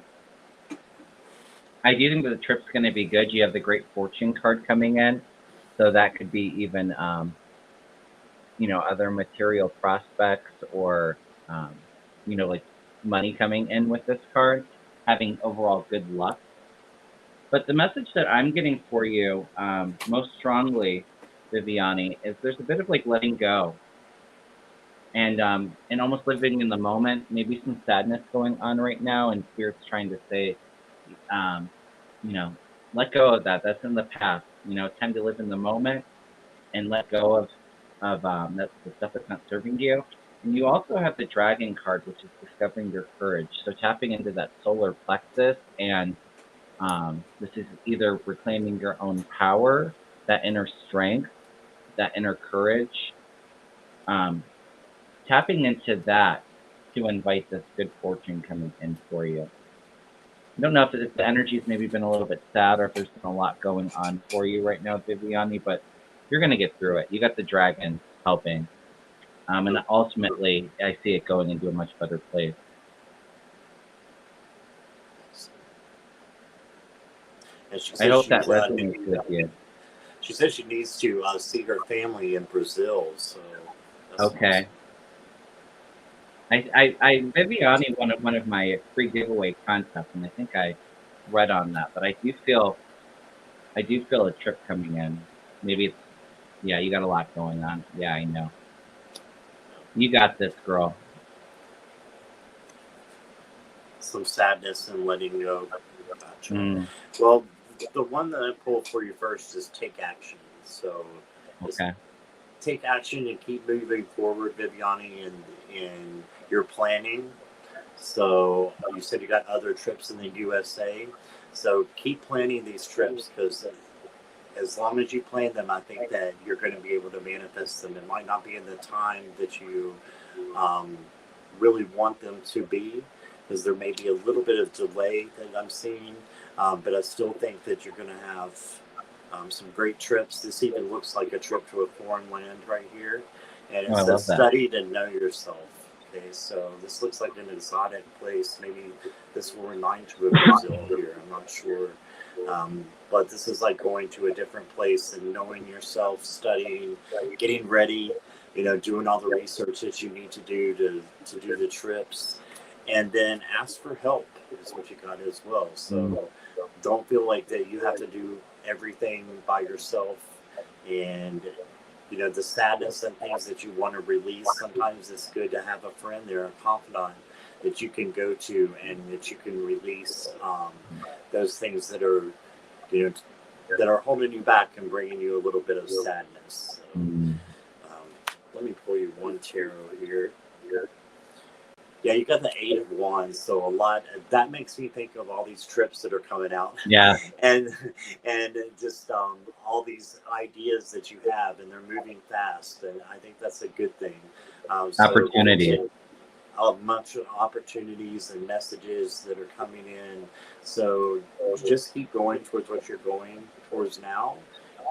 do think that the trip's going to be good. You have the Great Fortune card coming in, so that could be even, other material prospects, or, like money coming in with this card, having overall good luck. But the message that I'm getting for you most strongly, Viviani, is there's a bit of like letting go. and almost living in the moment. Maybe some sadness going on right now, and spirit's trying to say, um, you know, let go of that. That's in the past. Time to live in the moment and let go of that's the stuff that's not serving you. And you also have the dragon card, which is discovering your courage. So tapping into that solar plexus, and this is either reclaiming your own power, that inner strength, that inner courage, um, tapping into that to invite this good fortune coming in for you. I don't know if the energy's maybe been a little bit sad or if there's been a lot going on for you right now, Viviani, but you're going to get through it. You got the dragon helping. And ultimately, I see it going into a much better place. And she I says hope that resonates with you. She says she needs to see her family in Brazil. So that's okay. Awesome. I Viviani one of my free giveaway contests, and I think I read on that. But I do feel a trip coming in. Maybe it's you got a lot going on. Yeah, I know. You got this, girl. Some sadness and letting go. Gotcha. Mm. Well, the one that I pulled for you first is take action. So okay. Take action and keep moving forward, Viviani, in your planning. So you said you got other trips in the USA. So keep planning these trips, because as long as you plan them, I think that you're going to be able to manifest them. It might not be in the time that you really want them to be, because there may be a little bit of delay that I'm seeing. But I still think that you're going to have some great trips. This even looks like a trip to a foreign land right here. And it says study to know yourself. Okay, so this looks like an exotic place. Maybe this will remind you of Brazil here. I'm not sure. But this is like going to a different place and knowing yourself, studying, getting ready, doing all the research that you need to do to do the trips. And then ask for help is what you got as well. So don't feel like that you have to do everything by yourself. And the sadness and things that you want to release, sometimes it's good to have a friend there, a confidant that you can go to and that you can release those things that are that are holding you back and bringing you a little bit of sadness. So, let me pull you one tarot here. Yeah, you got the 8 of Wands, so a lot. That makes me think of all these trips that are coming out. Yeah. and just all these ideas that you have, and they're moving fast, and I think that's a good thing. Opportunity. Much opportunities and messages that are coming in. So just keep going towards what you're going towards now.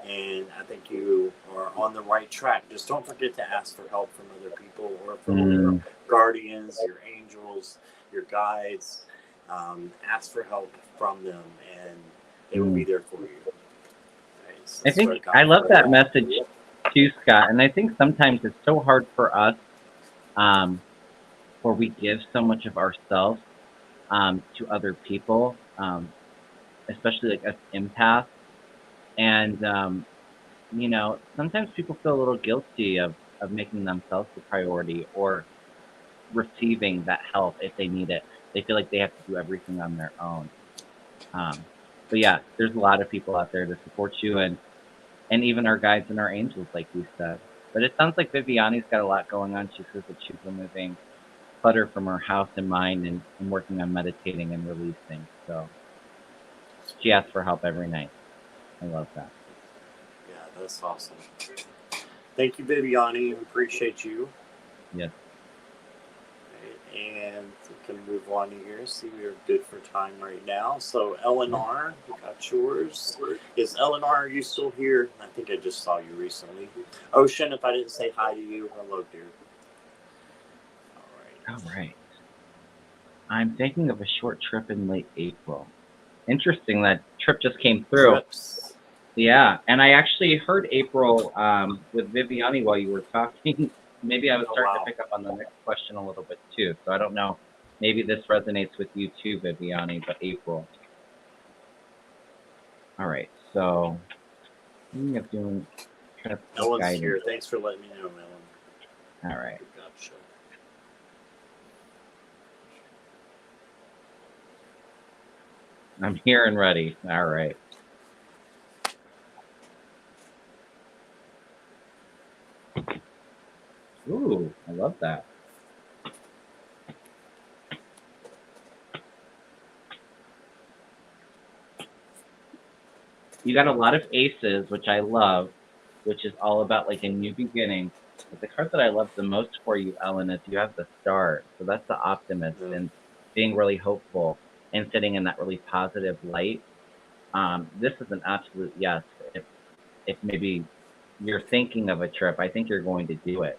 And I think you are on the right track. Just don't forget to ask for help from other people or from your guardians, your angels, your guides. Ask for help from them, and they will be there for you. Right, so I think I love that message too, Scott. And I think sometimes it's so hard for us, where we give so much of ourselves to other people, especially like us empaths. And sometimes people feel a little guilty of making themselves the priority or receiving that help if they need it. They feel like they have to do everything on their own. But yeah, there's a lot of people out there to support you, and even our guides and our angels, like you said. But it sounds like Viviani's got a lot going on. She says that she's removing clutter from her house and mind, and working on meditating and releasing. So she asks for help every night. I love that. Yeah, that's awesome. Thank you, Viviani. Appreciate you. Yes. And we can move on here. See, we're good for time right now. So, Eleanor, we got yours. Is Eleanor, are you still here? I think I just saw you recently. Ocean, if I didn't say hi to you, hello, dear. All right. I'm thinking of a short trip in late April. Interesting, that trip just came through. Trips. Yeah, and I actually heard April with Viviani while you were talking. Maybe I was starting to pick up on the next question a little bit too. So I don't know. Maybe this resonates with you too, Viviani, but April. All right, so thinking of doing trips. Ellen's here. Thanks for letting me know, Ellen. All right. Gotcha. I'm here and ready. All right. Ooh, I love that. You got a lot of aces, which I love, which is all about like a new beginning. But the card that I love the most for you, Ellen, is you have the star. So that's the optimist Yeah. and being really hopeful and sitting in that really positive light. This is an absolute yes. If maybe you're thinking of a trip, I think you're going to do it.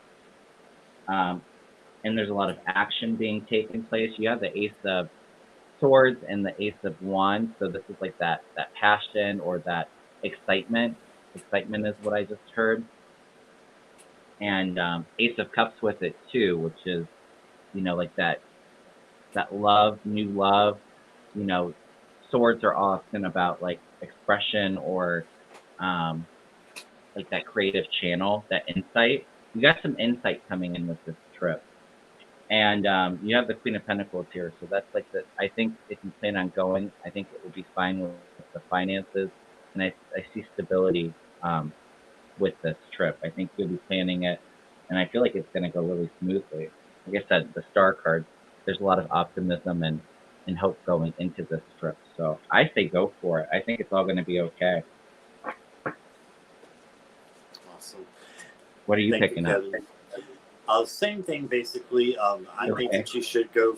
Um, and there's a lot of action being taken place. You have the Ace of Swords and the Ace of Wands, so this is like that passion or that excitement. Excitement is what I just heard, and Ace of Cups with it too, which is like that love, new love. You know, swords are often about like expression or um, like that creative channel, that insight. You got some insight coming in with this trip. And you have the Queen of Pentacles here, so that's like the. I think if you plan on going, I think it will be fine with the finances, and I see stability with this trip. I think you'll be planning it, and I feel like it's going to go really smoothly. Like I said, the Star card, there's a lot of optimism and hope going into this trip. So I say go for it. I think it's all going to be okay. Awesome. What are you Thank you, picking up? Kevin. Same thing, basically. I think Okay. that you should go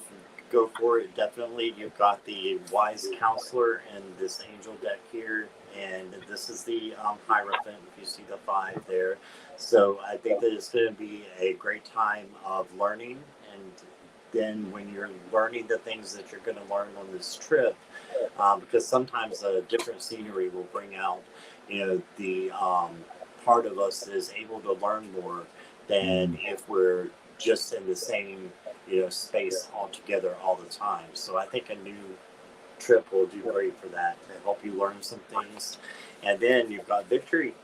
for it. Definitely, you've got the wise counselor and this angel deck here, and this is the Hierophant. If you see the 5 there, so I think that it's going to be a great time of learning. And then when you're learning the things that you're going to learn on this trip, because sometimes a different scenery will bring out, the part of us that is able to learn more than if we're just in the same space altogether all the time. So I think a new trip will do great for that to help you learn some things. And then you've got victory.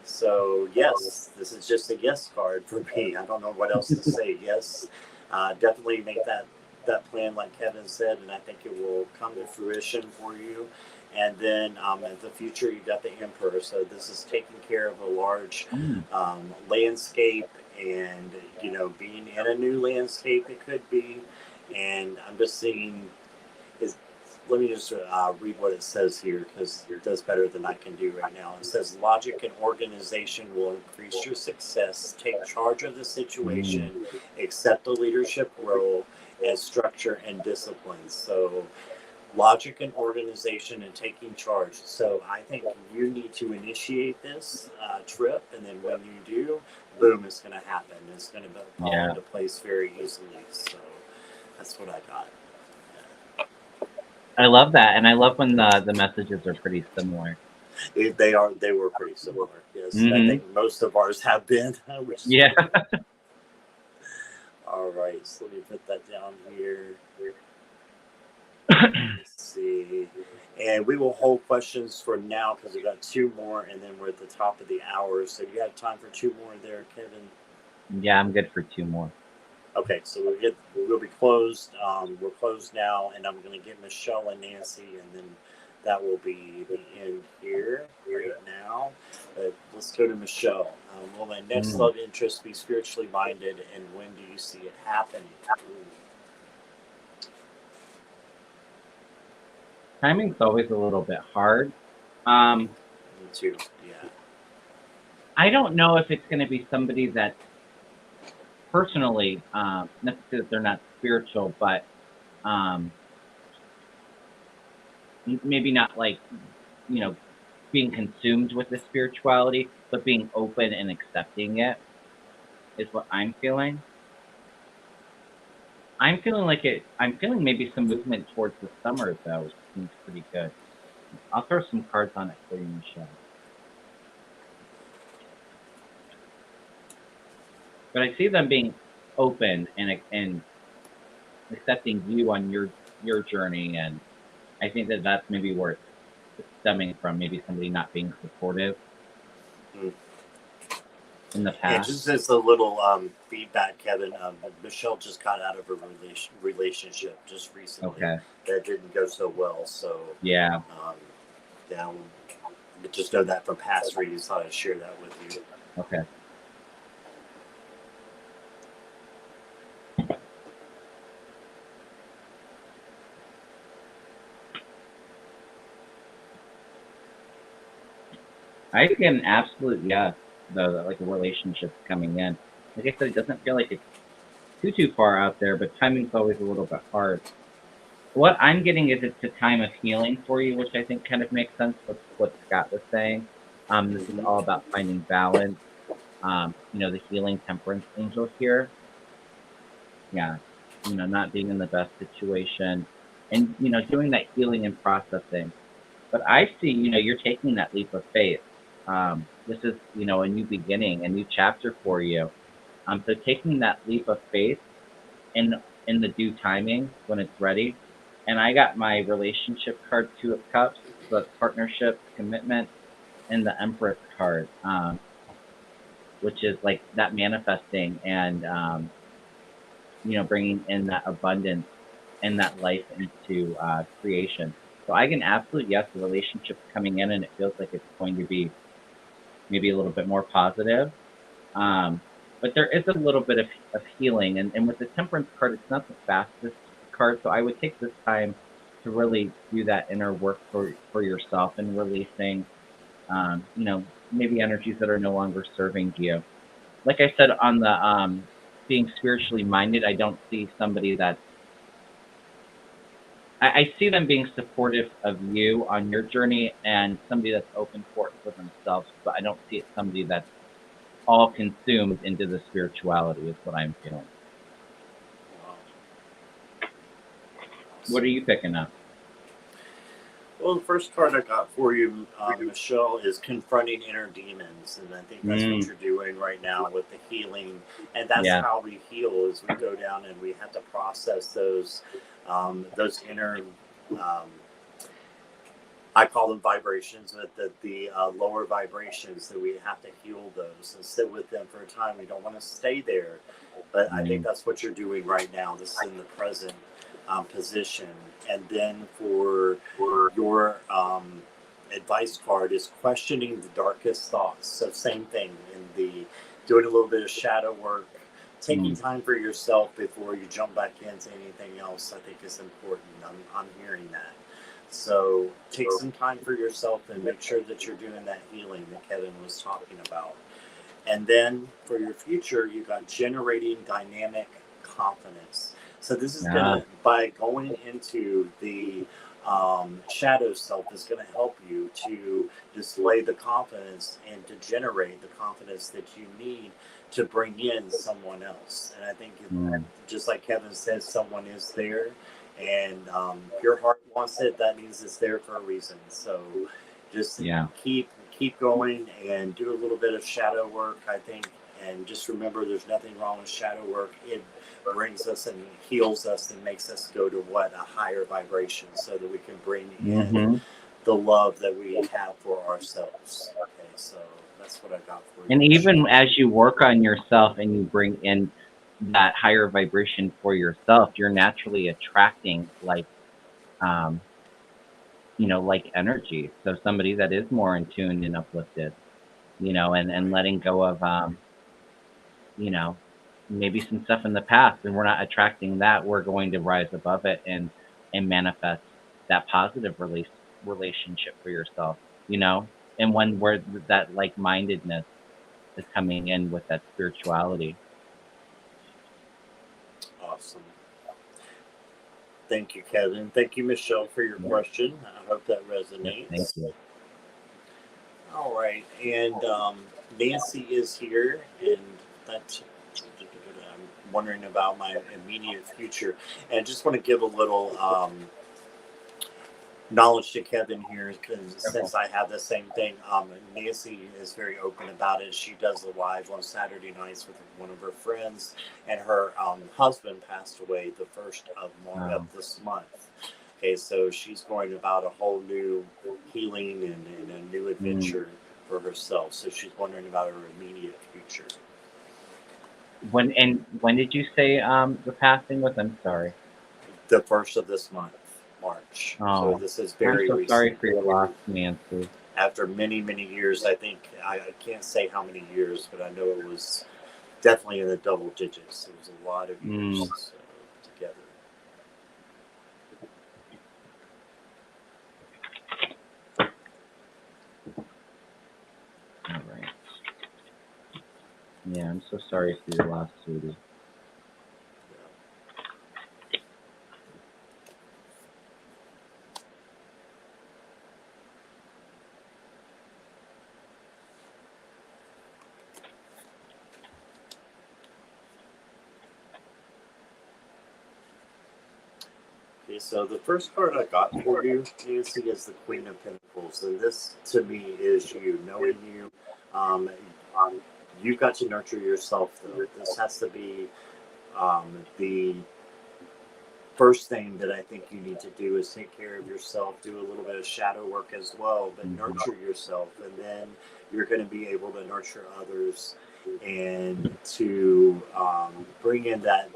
So yes, this is just a yes card for me. I don't know what else to say. Yes, definitely make that plan like Kevin said, and I think it will come to fruition for you. And then in the future, you've got the Emperor. So this is taking care of a large Mm. landscape, and being in a new landscape, it could be. And I'm just seeing is let me just read what it says here, because it does better than I can do right now. It says logic and organization will increase your success. Take charge of the situation, accept the leadership role, and structure and discipline. So logic and organization and taking charge. So I think you need to initiate this trip, and then when you do, boom, it's going to happen. It's going to fall Yeah. into place very easily. So that's what I got. I love that, and I love when the messages are pretty similar. They were pretty similar. Yes, and I Hmm. think most of ours have been, which is Yeah. good. All right, so let me put that down here. Let's see, and we will hold questions for now because we've got 2 more, and then we're at the top of the hour. So you have time for 2 more there, Kevin? Yeah, I'm good for 2 more. Okay, so we'll be closed. We're closed now, and I'm going to get Michelle and Nancy, and then that will be the end here right now. Let's go to Michelle. Will my next Mm. love interest be spiritually minded, and when do you see it happening? Timing's always a little bit hard. Me too. Yeah. I don't know if it's going to be somebody that personally, not because they're not spiritual, but um, maybe not like, you know, being consumed with the spirituality, but being open and accepting it is what I'm feeling. I'm feeling like it. I'm feeling maybe some movement towards the summer though, which seems pretty good. I'll throw some cards on it for you, Michelle. But I see them being open and accepting you on your journey, and I think that that's maybe where it's stemming from. Maybe somebody not being supportive. Mm. in the Yeah, past. just as a little feedback, Kevin. Michelle just got out of a relationship just recently Okay. that didn't go so well. So, Yeah. yeah, just know that from past readings. Thought I'd share that with you. Okay. I get an absolute yes, though, that like a relationship's coming in. Like I said, it doesn't feel like it's too far out there, but timing's always a little bit hard. What I'm getting is it's a time of healing for you, which I think kind of makes sense with what Scott was saying. This is Mm-hmm. all about finding balance. The healing temperance angel here. Yeah. Not being in the best situation and, doing that healing and processing. But I see, you're taking that leap of faith. This is, a new beginning, a new chapter for you. So taking that leap of faith in in the due timing when it's ready. And I got my relationship card, Two of Cups, so that's partnership, commitment, and the Empress card, which is like that manifesting and bringing in that abundance and that life into creation. So I can absolutely yes, the relationship's coming in, and it feels like it's going to be maybe a little bit more positive. Um, but there is a little bit of healing. And with the Temperance card, it's not the fastest card. So I would take this time to really do that inner work for yourself and releasing, maybe energies that are no longer serving you. Like I said, on the being spiritually minded, I don't see somebody that's, I see them being supportive of you on your journey and somebody that's open for it for themselves, but I don't see it somebody that's all consumed into the spirituality is what I'm feeling. Wow. What are you picking up? Well, the first card I got for you, Michelle, is confronting inner demons, and I think that's what you're doing right now with the healing. And that's Yeah. how we heal: is we go down and we have to process those inner. I call them vibrations, but the lower vibrations, that we have to heal those and sit with them for a time. We don't want to stay there, but I think that's what you're doing right now. This is in the present position. And then for your advice card is questioning the darkest thoughts. So same thing in the doing a little bit of shadow work, taking time for yourself before you jump back into anything else. I think is important. I'm hearing that. So take some time for yourself and make sure that you're doing that healing that Kevin was talking about. And then for your future, you got generating dynamic confidence. So this is gonna, by going into the shadow self, is going to help you to display the confidence and to generate the confidence that you need to bring in someone else. And I think, just like Kevin says, someone is there, and your heart wants it. That means it's there for a reason. So just keep going and do a little bit of shadow work, I think. And just remember, there's nothing wrong with shadow work. It brings us and heals us and makes us go to a higher vibration, so that we can bring in the love that we have for ourselves. Okay, so that's what I got for you. And even as you work on yourself and you bring in that higher vibration for yourself, you're naturally attracting like energy. So somebody that is more in tune and uplifted, and letting go of maybe some stuff in the past, and we're not attracting that. We're going to rise above it and manifest that positive relationship for yourself, and one where that like mindedness is coming in with that spirituality. Awesome. Thank you, Kevin. Thank you, Michelle, for your question. I hope that resonates. Thank you. All right, and Nancy is here, and that's, I'm wondering about my immediate future, and I just want to give a little knowledge to Kevin here, because since I have the same thing, Nancy is very open about it. She does the live on Saturday nights with one of her friends, and her husband passed away the first of this month. Okay, so she's going about a whole new healing and a new adventure for herself. So she's wondering about her immediate future. When did you say the passing was? I'm sorry. The first of this month, March. So Oh, this is I'm very so sorry recent. for your loss, Nancy. After many, many years, I think, I can't say how many years, but I know it was definitely in the double digits. It was a lot of years together. All right. Yeah, I'm so sorry for your loss, sweetie. Okay, so the first card I got for you, Nancy, is the Queen of Pentacles, and this to me is you, knowing you. Um, you've got to nurture yourself, though. This has to be the first thing that I think you need to do is take care of yourself, do a little bit of shadow work as well, but nurture yourself, and then you're going to be able to nurture others and to bring in that.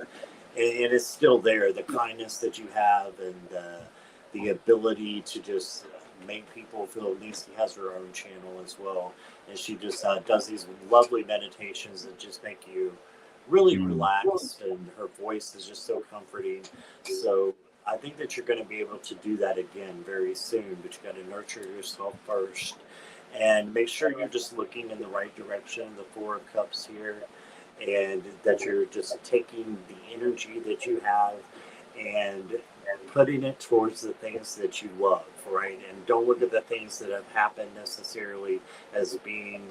And it's still there, the kindness that you have and the ability to just make people feel. Nancy has her own channel as well, and she just does these lovely meditations that just make you really relaxed, and her voice is just so comforting. So I think that you're going to be able to do that again very soon, but you got to nurture yourself first and make sure you're just looking in the right direction. The Four of Cups here, and that you're just taking the energy that you have and putting it towards the things that you love, right? And don't look at the things that have happened necessarily as being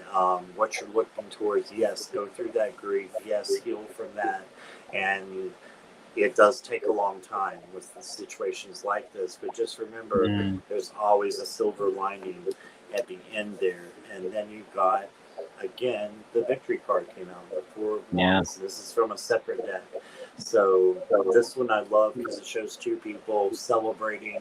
what you're looking towards. Yes, go through that grief. Yes, heal from that. And it does take a long time with situations like this, but just remember there's always a silver lining at the end there. And then you've got, again, the Victory card came out, the Four of Wands. This is from a separate deck. So this one I love because it shows two people celebrating,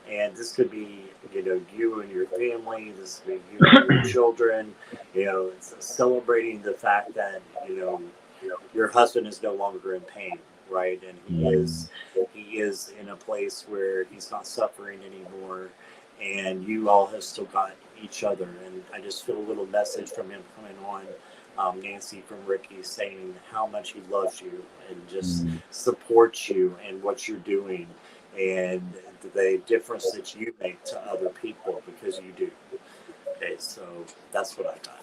and this could be, you and your family. This could be you and your children. It's celebrating the fact that your husband is no longer in pain, right? And he is in a place where he's not suffering anymore, and you all have still got each other. And I just feel a little message from him coming on, Nancy, from Ricky, saying how much he loves you and just supports you and what you're doing and the difference that you make to other people, because you do. Okay, so that's what I got.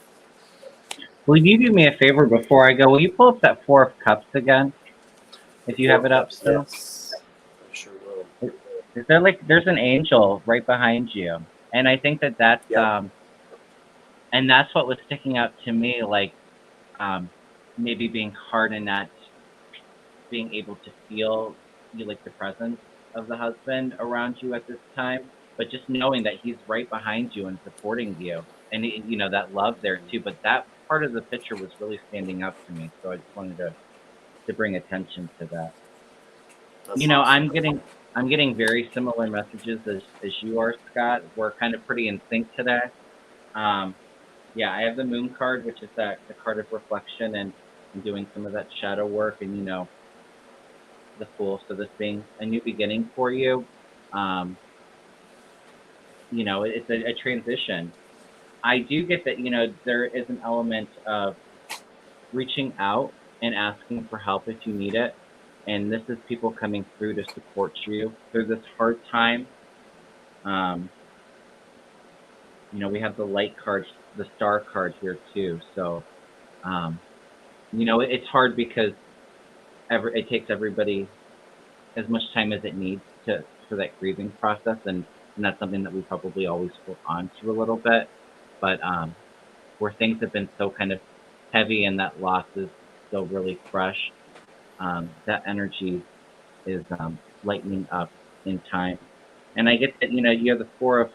Will you do me a favor before I go? Will you pull up that Four of Cups again? If you have it up still? Yes, I sure will. Is there there's an angel right behind you, and I think that's and that's what was sticking out to me, maybe being hard and not being able to feel the presence of the husband around you at this time, but just knowing that he's right behind you and supporting you, and that love there too. But that part of the picture was really standing out to me, so I just wanted to bring attention to that. That's awesome. I'm getting very similar messages as you are, Scott. We're kind of pretty in sync today. Yeah, I have the Moon card, which is the card of reflection and doing some of that shadow work, and the Fool. So this being a new beginning for you, it's a transition. I do get that there is an element of reaching out and asking for help if you need it. And this is people coming through to support you through this hard time. We have the Light card, the Star card here too. So, it's hard because it takes everybody as much time as it needs for that grieving process, and that's something that we probably always hold on to a little bit. But where things have been so kind of heavy and that loss is still really fresh, that energy is lightening up in time. And I get that you have the Four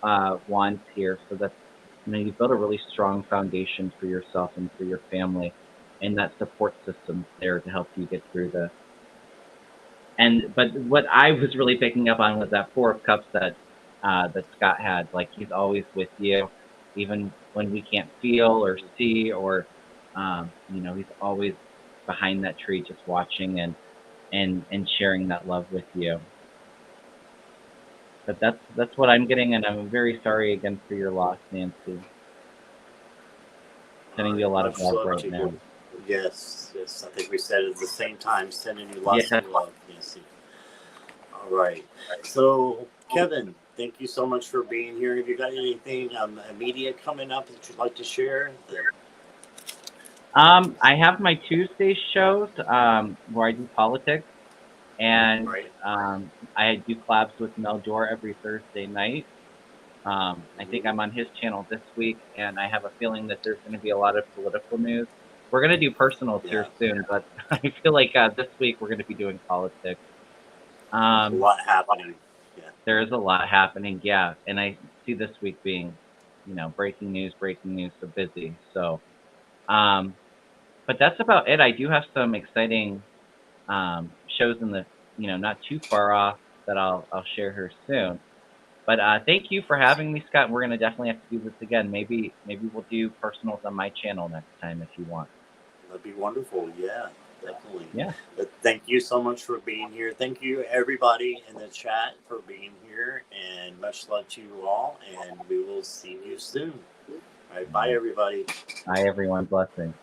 of Wands here, so that's you built a really strong foundation for yourself and for your family, and that support system there to help you get through this. But what I was really picking up on was that Four of Cups that Scott had. Like, he's always with you. even when we can't feel or see, or he's always behind that tree, just watching and sharing that love with you. But that's what I'm getting, and I'm very sorry again for your loss, Nancy. Sending you a lot of Much love love right to now. you. Yes, yes. I think we said it at the same time. Sending you lots Yeah. of love, Nancy. All right. So, Kevin, thank you so much for being here. Have you got anything immediate coming up that you'd like to share? I have my Tuesday shows where I do politics, and Right. I do collabs with Mel Dore every Thursday night. I think Mhm. I'm on his channel this week, and I have a feeling that there's going to be a lot of political news. We're going to do personals here Yeah. soon, but I feel like this week we're going to be doing politics. There's a lot happening. Yeah. There is a lot happening, yeah, and I see this week being, breaking news, so busy. So, um, but that's about it. I do have some exciting shows in the, not too far off that I'll share here soon. But thank you for having me, Scott. We're gonna definitely have to do this again. Maybe we'll do personals on my channel next time if you want. That'd be wonderful. Yeah, definitely. Yeah, But thank you so much for being here. Thank you, everybody in the chat, for being here. And much love to you all. And we will see you soon. All right. Bye, everybody. bye everyone. Blessings.